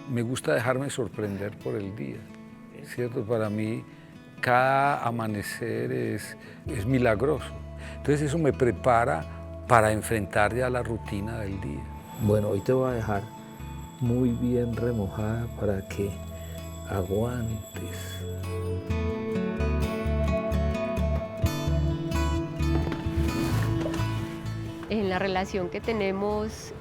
Me gusta dejarme sorprender por el día, ¿cierto? Para mí cada amanecer es milagroso. Entonces eso me prepara para enfrentar ya la rutina del día. Bueno, hoy te voy a dejar muy bien remojada para que aguantes. En la relación que tenemos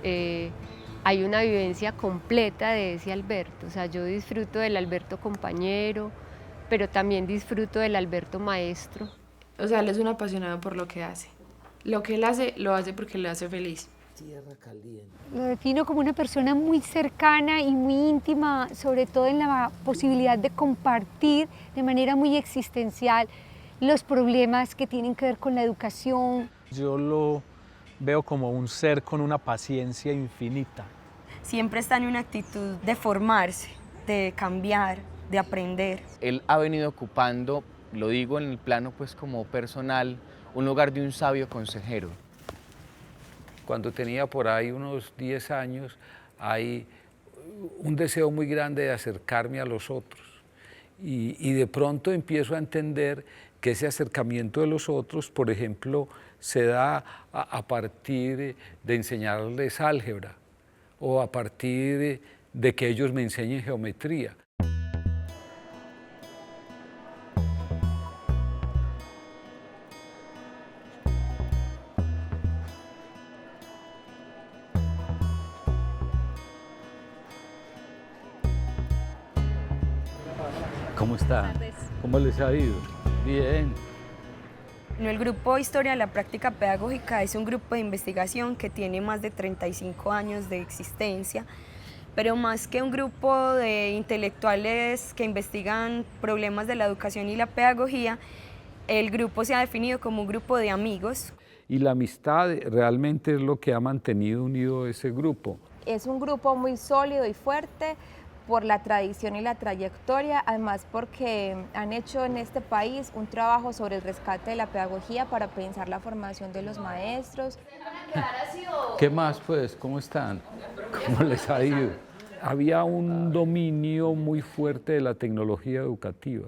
hay una vivencia completa de ese Alberto. O sea, yo disfruto del Alberto compañero, pero también disfruto del Alberto maestro. O sea, él es un apasionado por lo que hace. Lo que él hace, lo hace porque le hace feliz. Tierra caliente. Lo defino como una persona muy cercana y muy íntima, sobre todo en la posibilidad de compartir de manera muy existencial los problemas que tienen que ver con la educación. Yo lo veo como un ser con una paciencia infinita. Siempre está en una actitud de formarse, de cambiar, de aprender. Él ha venido ocupando, lo digo en el plano pues como personal, un lugar de un sabio consejero. Cuando tenía por ahí unos 10 años, hay un deseo muy grande de acercarme a los otros. Y de pronto empiezo a entender que ese acercamiento de los otros, por ejemplo, se da a partir de enseñarles álgebra o a partir de que ellos me enseñen geometría. ¿Cómo están? ¿Cómo les ha ido? Bien. No, el grupo Historia de la Práctica Pedagógica es un grupo de investigación que tiene más de 35 años de existencia, pero más que un grupo de intelectuales que investigan problemas de la educación y la pedagogía, el grupo se ha definido como un grupo de amigos. Y la amistad realmente es lo que ha mantenido unido ese grupo. Es un grupo muy sólido y fuerte por la tradición y la trayectoria, además porque han hecho en este país un trabajo sobre el rescate de la pedagogía para pensar la formación de los maestros. ¿Qué más pues? ¿Cómo están? ¿Cómo les ha ido? Había un dominio muy fuerte de la tecnología educativa.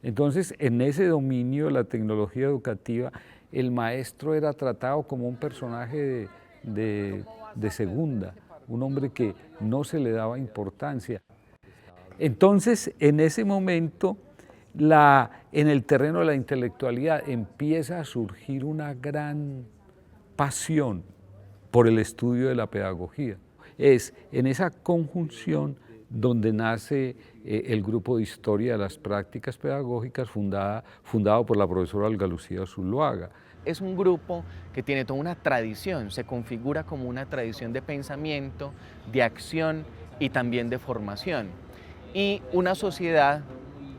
Entonces, en ese dominio de la tecnología educativa, el maestro era tratado como un personaje de segunda, un hombre que no se le daba importancia. Entonces, en ese momento, en el terreno de la intelectualidad empieza a surgir una gran pasión por el estudio de la pedagogía. Es en esa conjunción donde nace el grupo de Historia de las Prácticas Pedagógicas fundado por la profesora Olga Lucía Zuluaga. Es un grupo que tiene toda una tradición, se configura como una tradición de pensamiento, de acción y también de formación. Y una sociedad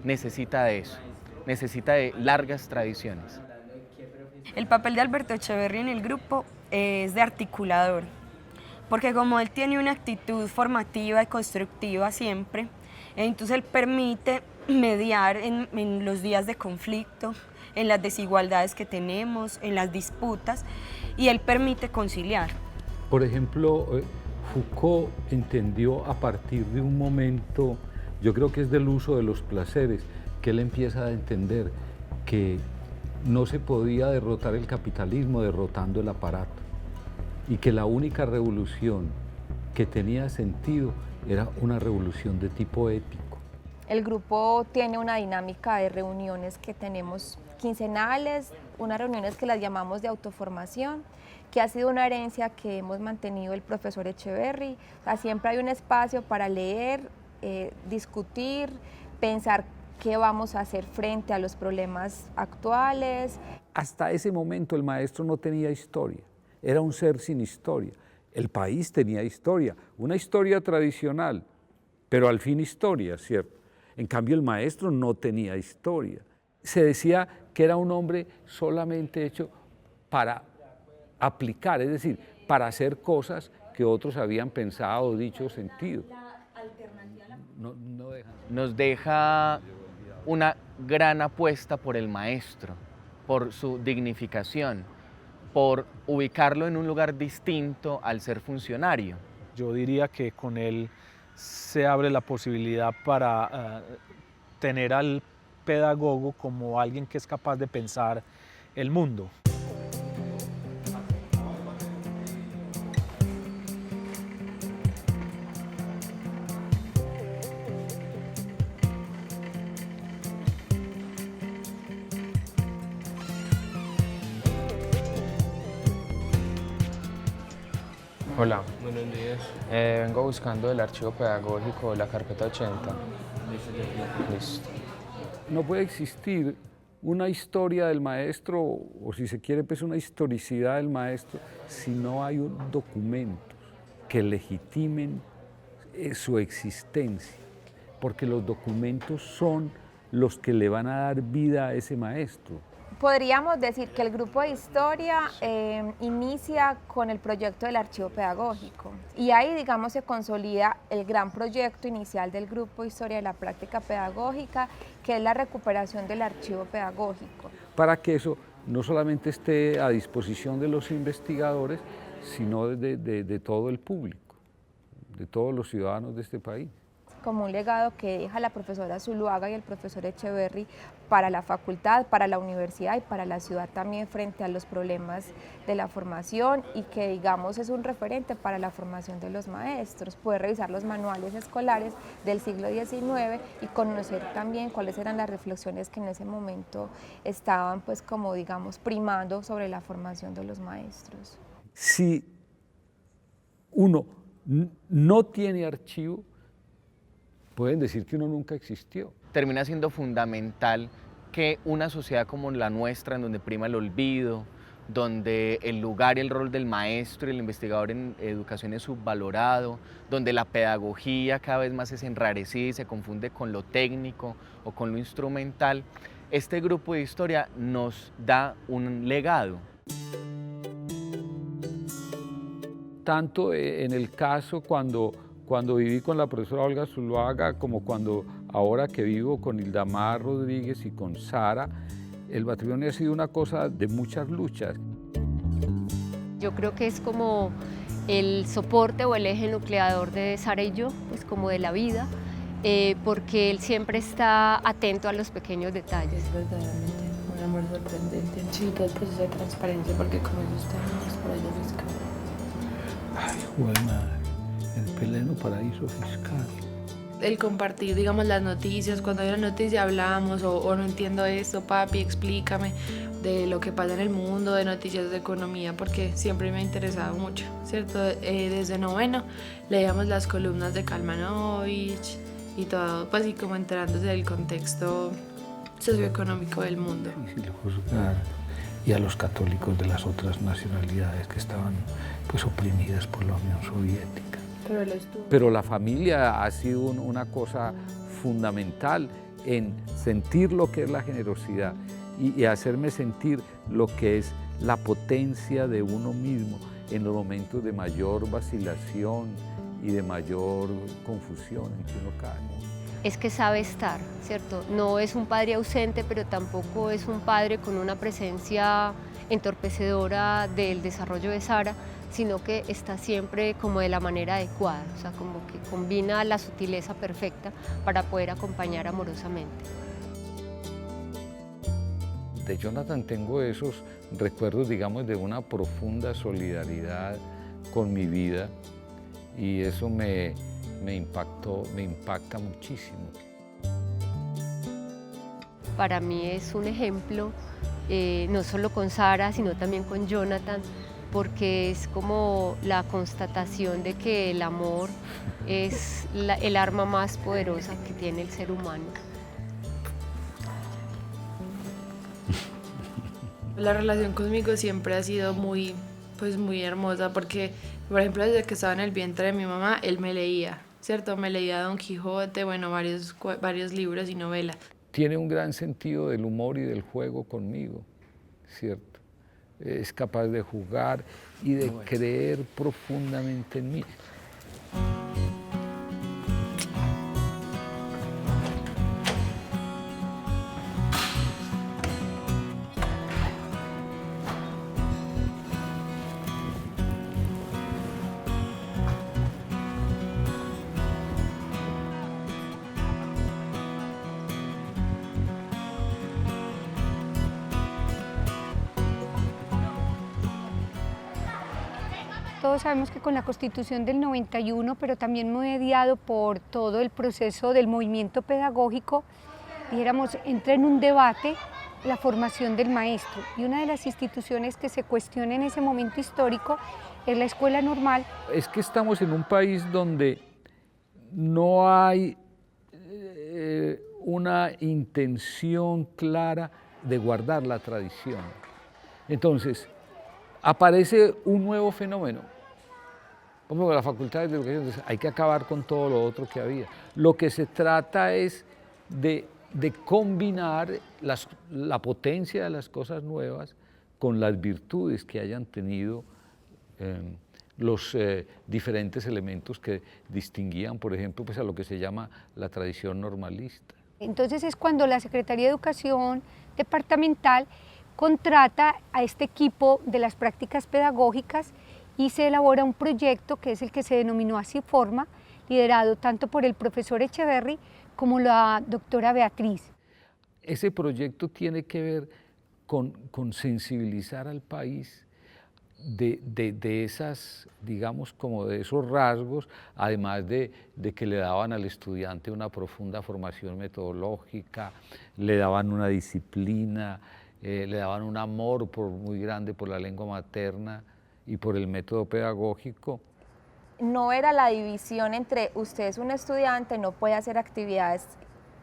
necesita de eso, necesita de largas tradiciones. El papel de Alberto Echeverri en el grupo es de articulador, porque como él tiene una actitud formativa y constructiva siempre, entonces él permite mediar en los días de conflicto, en las desigualdades que tenemos, en las disputas, y él permite conciliar. Por ejemplo, Foucault entendió a partir de un momento, yo creo que es del uso de los placeres, que él empieza a entender que no se podía derrotar el capitalismo derrotando el aparato y que la única revolución que tenía sentido era una revolución de tipo ético. El grupo tiene una dinámica de reuniones que tenemos quincenales, unas reuniones que las llamamos de autoformación, que ha sido una herencia que hemos mantenido el profesor Echeverri. O sea, siempre hay un espacio para leer, discutir, pensar qué vamos a hacer frente a los problemas actuales. Hasta ese momento el maestro no tenía historia, era un ser sin historia. El país tenía historia, una historia tradicional, pero al fin historia, ¿cierto? En cambio el maestro no tenía historia. Se decía que era un hombre solamente hecho para aplicar, es decir, para hacer cosas que otros habían pensado, dicho o sentido. Nos deja una gran apuesta por el maestro, por su dignificación, por ubicarlo en un lugar distinto al ser funcionario. Yo diría que con él se abre la posibilidad para tener al pedagogo como alguien que es capaz de pensar el mundo. Hola. Buenos días. Vengo buscando el archivo pedagógico de la carpeta 80. Listo. No puede existir una historia del maestro, o si se quiere, pues una historicidad del maestro, si no hay documentos que legitimen su existencia, porque los documentos son los que le van a dar vida a ese maestro. Podríamos decir que el grupo de historia inicia con el proyecto del archivo pedagógico y ahí, digamos, se consolida el gran proyecto inicial del grupo de historia de la práctica pedagógica, que es la recuperación del archivo pedagógico. Para que eso no solamente esté a disposición de los investigadores, sino de todo el público, de todos los ciudadanos de este país. Como un legado que deja la profesora Zuluaga y el profesor Echeverry para la facultad, para la universidad y para la ciudad también frente a los problemas de la formación, y que, digamos, es un referente para la formación de los maestros, poder revisar los manuales escolares del siglo XIX y conocer también cuáles eran las reflexiones que en ese momento estaban, pues, como, digamos, primando sobre la formación de los maestros. Si uno no tiene archivo, pueden decir que uno nunca existió. Termina siendo fundamental que una sociedad como la nuestra, en donde prima el olvido, donde el lugar y el rol del maestro y el investigador en educación es subvalorado, donde la pedagogía cada vez más es enrarecida y se confunde con lo técnico o con lo instrumental, este grupo de historia nos da un legado. Tanto en el caso cuando viví con la profesora Olga Zuluaga, como ahora que vivo con Ildamar Rodríguez y con Sara, el matrimonio ha sido una cosa de muchas luchas. Yo creo que es como el soporte o el eje nucleador de Sara y yo, pues como de la vida, porque él siempre está atento a los pequeños detalles. Es verdaderamente un amor sorprendente. Sí, todo el proceso de transparencia, porque como ellos están, es para ellos fiscal. Ay, buena. El pleno paraíso fiscal. El compartir, digamos, las noticias, cuando hay una noticia hablamos, o no entiendo esto, papi, explícame, de lo que pasa en el mundo, de noticias de economía, porque siempre me ha interesado mucho, ¿cierto? Desde noveno leíamos las columnas de Kalmanovich y todo, pues, y como enterándose del contexto socioeconómico del mundo. Difícil juzgar, y a los católicos de las otras nacionalidades que estaban, pues, oprimidas por la Unión Soviética. Pero la familia ha sido una cosa fundamental en sentir lo que es la generosidad y hacerme sentir lo que es la potencia de uno mismo en los momentos de mayor vacilación y de mayor confusión en que uno cae. Es que sabe estar, ¿cierto? No es un padre ausente, pero tampoco es un padre con una presencia entorpecedora del desarrollo de Sara, sino que está siempre como de la manera adecuada, o sea, como que combina la sutileza perfecta para poder acompañar amorosamente. De Jonathan tengo esos recuerdos, digamos, de una profunda solidaridad con mi vida, y eso me impacta muchísimo. Para mí es un ejemplo, no solo con Sara, sino también con Jonathan, porque es como la constatación de que el amor es el arma más poderosa que tiene el ser humano. La relación conmigo siempre ha sido muy hermosa, porque, por ejemplo, desde que estaba en el vientre de mi mamá, él me leía, ¿cierto? Me leía Don Quijote, bueno, varios libros y novelas. Tiene un gran sentido del humor y del juego conmigo, ¿cierto? Es capaz de jugar y de creer profundamente en mí. Todos sabemos que con la Constitución del 91, pero también mediado por todo el proceso del movimiento pedagógico, dijéramos, entra en un debate la formación del maestro. Y una de las instituciones que se cuestiona en ese momento histórico es la Escuela Normal. Es que estamos en un país donde no hay una intención clara de guardar la tradición. Entonces, aparece un nuevo fenómeno. Como las facultades de educación, entonces hay que acabar con todo lo otro que había. Lo que se trata es de combinar la potencia de las cosas nuevas con las virtudes que hayan tenido los diferentes elementos que distinguían, por ejemplo, pues a lo que se llama la tradición normalista. Entonces es cuando la Secretaría de Educación departamental contrata a este equipo de las prácticas pedagógicas y se elabora un proyecto que es el que se denominó Así Forma, liderado tanto por el profesor Echeverry como la doctora Beatriz. Ese proyecto tiene que ver con sensibilizar al país de esas, digamos, como de esos rasgos, además de que le daban al estudiante una profunda formación metodológica, le daban una disciplina, le daban un amor muy grande por la lengua materna y por el método pedagógico. No era la división entre usted es un estudiante, no puede hacer actividades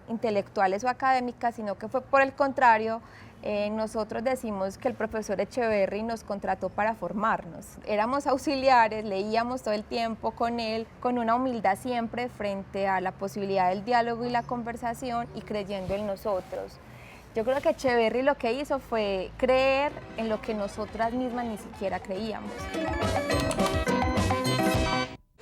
intelectuales o académicas, sino que fue por el contrario. Nosotros decimos que el profesor Echeverry nos contrató para formarnos. Éramos auxiliares, leíamos todo el tiempo con él, con una humildad siempre frente a la posibilidad del diálogo y la conversación y creyendo en nosotros. Yo creo que Echeverry lo que hizo fue creer en lo que nosotras mismas ni siquiera creíamos.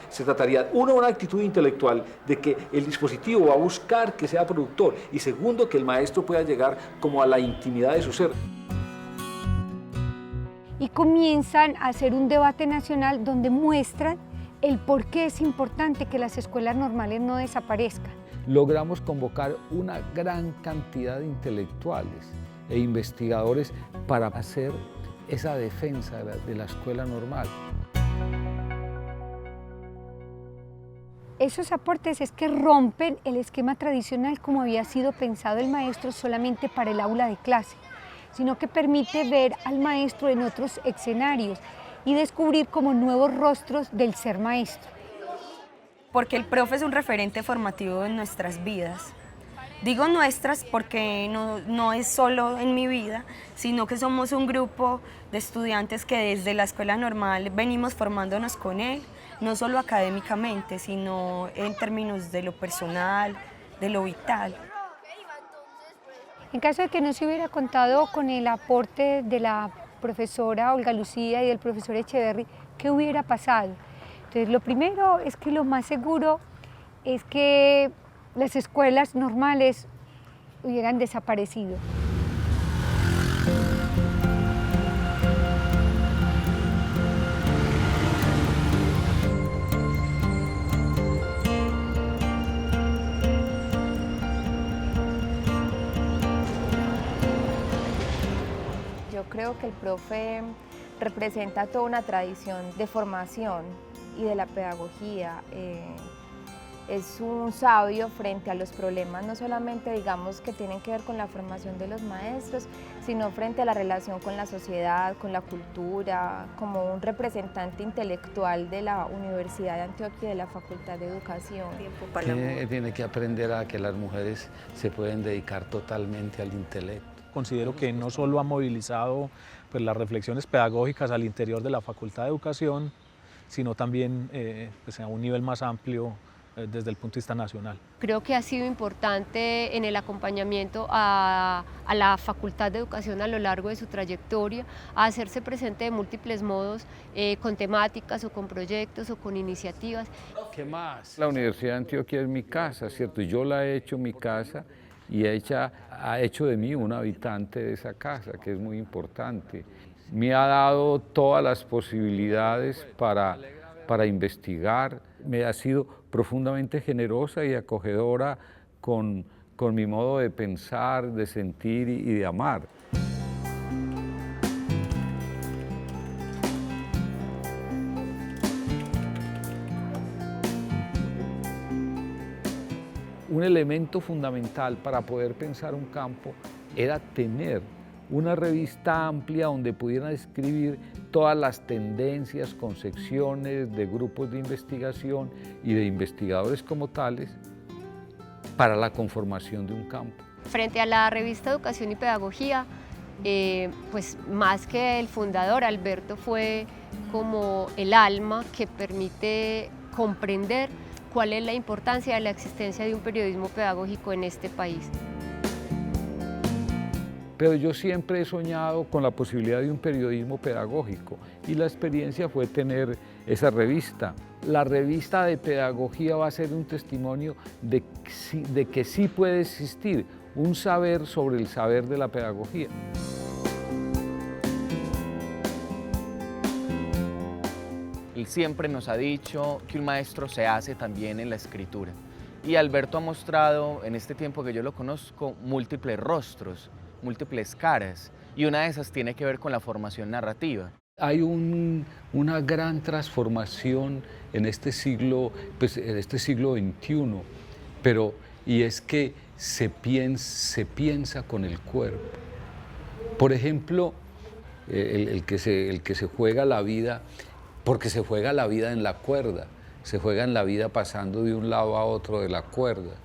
Se trataría, uno, una actitud intelectual de que el dispositivo va a buscar que sea productor y segundo, que el maestro pueda llegar como a la intimidad de su ser. Y comienzan a hacer un debate nacional donde muestran el por qué es importante que las escuelas normales no desaparezcan. Logramos convocar una gran cantidad de intelectuales e investigadores para hacer esa defensa de la escuela normal. Esos aportes es que rompen el esquema tradicional como había sido pensado el maestro solamente para el aula de clase, sino que permite ver al maestro en otros escenarios y descubrir como nuevos rostros del ser maestro. Porque el profe es un referente formativo en nuestras vidas. Digo nuestras porque no es solo en mi vida, sino que somos un grupo de estudiantes que desde la escuela normal venimos formándonos con él, no solo académicamente, sino en términos de lo personal, de lo vital. En caso de que no se hubiera contado con el aporte de la profesora Olga Lucía y del profesor Echeverry, ¿qué hubiera pasado? Entonces, lo primero es que lo más seguro es que las escuelas normales hubieran desaparecido. Yo creo que el profe representa toda una tradición de formación y de la pedagogía. Es un sabio frente a los problemas, no solamente digamos que tienen que ver con la formación de los maestros, sino frente a la relación con la sociedad, con la cultura, como un representante intelectual de la Universidad de Antioquia y de la Facultad de Educación. Tiene que aprender a que las mujeres se pueden dedicar totalmente al intelecto. Considero que no solo ha movilizado pues, las reflexiones pedagógicas al interior de la Facultad de Educación, sino también pues, a un nivel más amplio desde el punto de vista nacional. Creo que ha sido importante en el acompañamiento a la Facultad de Educación a lo largo de su trayectoria, a hacerse presente de múltiples modos, con temáticas o con proyectos o con iniciativas. ¿Qué más? La Universidad de Antioquia es mi casa, ¿cierto? Yo la he hecho mi casa y ha hecho de mí un habitante de esa casa, que es muy importante. Me ha dado todas las posibilidades para investigar, me ha sido profundamente generosa y acogedora con mi modo de pensar, de sentir y de amar. un elemento fundamental para poder pensar un campo era tener una revista amplia donde pudieran escribir todas las tendencias, concepciones de grupos de investigación y de investigadores como tales para la conformación de un campo. Frente a la revista Educación y Pedagogía, pues más que el fundador, Alberto fue como el alma que permite comprender cuál es la importancia de la existencia de un periodismo pedagógico en este país. Pero yo siempre he soñado con la posibilidad de un periodismo pedagógico y la experiencia fue tener esa revista. La revista de pedagogía va a ser un testimonio de que sí puede existir un saber sobre el saber de la pedagogía. Él siempre nos ha dicho que un maestro se hace también en la escritura. Y Alberto ha mostrado, en este tiempo que yo lo conozco, múltiples rostros, múltiples caras, y una de esas tiene que ver con la formación narrativa. Hay una gran transformación en este siglo, pues, en este siglo XXI, y es que se piensa con el cuerpo. Por ejemplo, el que se juega la vida, porque se juega la vida en la cuerda, se juega en la vida pasando de un lado a otro de la cuerda.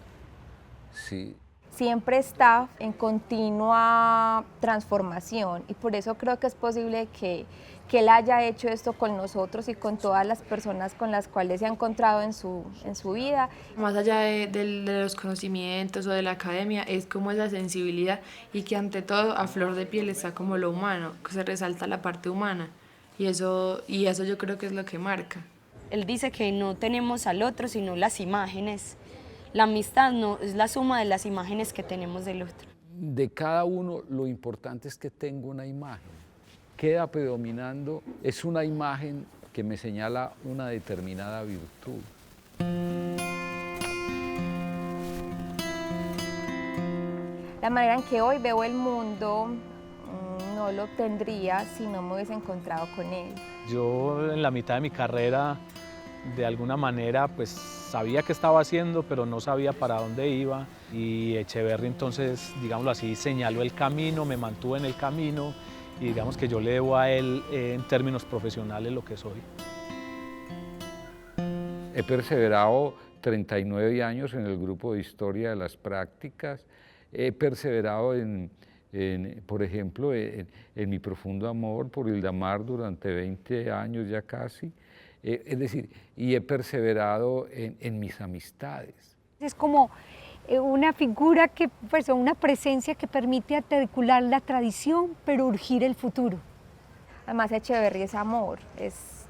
Sí. Siempre está en continua transformación y por eso creo que es posible que él haya hecho esto con nosotros y con todas las personas con las cuales se ha encontrado en su vida. Más allá de los conocimientos o de la academia, es como esa sensibilidad y que ante todo a flor de piel está como lo humano, que se resalta la parte humana y eso yo creo que es lo que marca. Él dice que no tenemos al otro sino las imágenes. La amistad no es la suma de las imágenes que tenemos del otro. De cada uno lo importante es que tengo una imagen. Queda predominando, es una imagen que me señala una determinada virtud. La manera en que hoy veo el mundo no lo tendría si no me hubiese encontrado con él. Yo en la mitad de mi carrera, de alguna manera, pues sabía qué estaba haciendo, pero no sabía para dónde iba. Y Echeverri entonces, digámoslo así, señaló el camino, me mantuvo en el camino y digamos que yo le debo a él en términos profesionales lo que soy. He perseverado 39 años en el grupo de Historia de las Prácticas, he perseverado por ejemplo, en mi profundo amor por Hildamar durante 20 años ya casi. Es decir, y he perseverado en mis amistades. Es como una figura, pues, una presencia que permite articular la tradición, pero urgir el futuro. Además, Echeverri es amor, es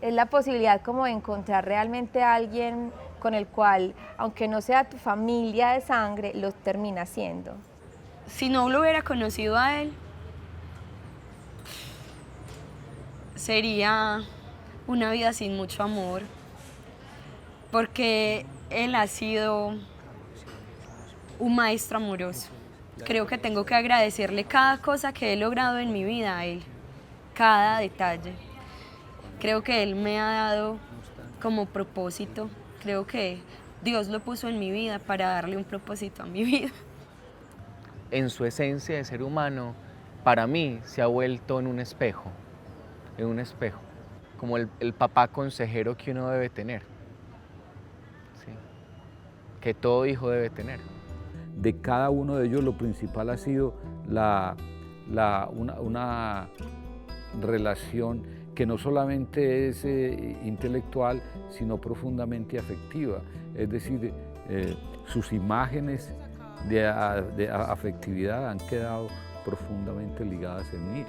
la posibilidad como de encontrar realmente a alguien con el cual, aunque no sea tu familia de sangre, lo termina siendo. Si no lo hubiera conocido a él, sería una vida sin mucho amor, porque él ha sido un maestro amoroso. Creo que tengo que agradecerle cada cosa que he logrado en mi vida a él, cada detalle. Creo que él me ha dado como propósito, creo que Dios lo puso en mi vida para darle un propósito a mi vida. En su esencia de ser humano, para mí se ha vuelto en un espejo, como el papá consejero que uno debe tener, ¿sí? Que todo hijo debe tener. De cada uno de ellos lo principal ha sido una relación que no solamente es intelectual, sino profundamente afectiva. Es decir, sus imágenes de afectividad han quedado profundamente ligadas en mí.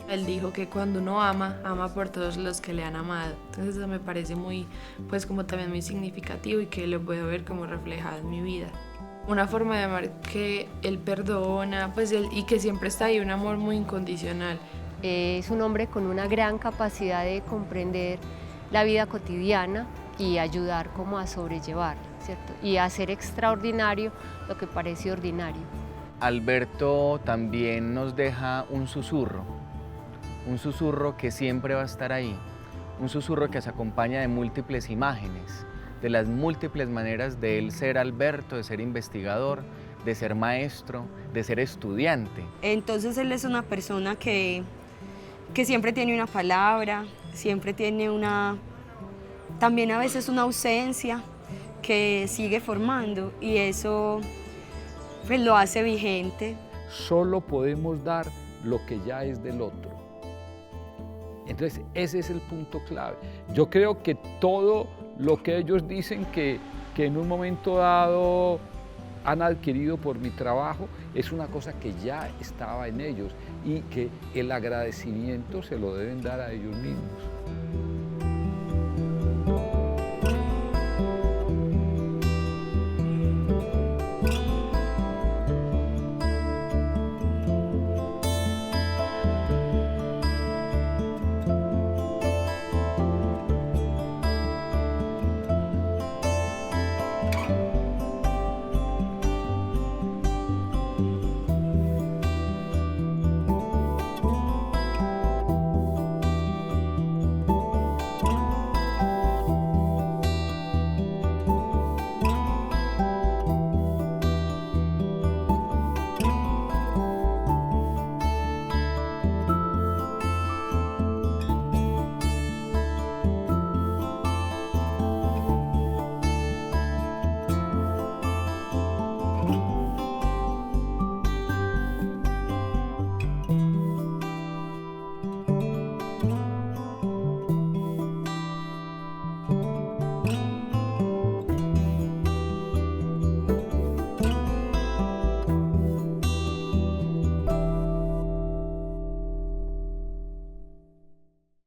Él dijo que cuando uno ama, ama por todos los que le han amado. Entonces eso me parece muy, pues como también muy significativo y que lo puedo ver como reflejado en mi vida. Una forma de amar que él perdona, pues y que siempre está ahí, un amor muy incondicional. Es un hombre con una gran capacidad de comprender la vida cotidiana y ayudar como a sobrellevarla, ¿cierto? Y a hacer extraordinario lo que parece ordinario. Alberto también nos deja un susurro que siempre va a estar ahí, un susurro que se acompaña de múltiples imágenes, de las múltiples maneras de él ser Alberto, de ser investigador, de ser maestro, de ser estudiante. Entonces él es una persona que siempre tiene una palabra, siempre tiene también a veces una ausencia que sigue formando y eso pues lo hace vigente. Solo podemos dar lo que ya es del otro. Entonces ese es el punto clave. Yo creo que todo lo que ellos dicen que en un momento dado han adquirido por mi trabajo es una cosa que ya estaba en ellos y que el agradecimiento se lo deben dar a ellos mismos.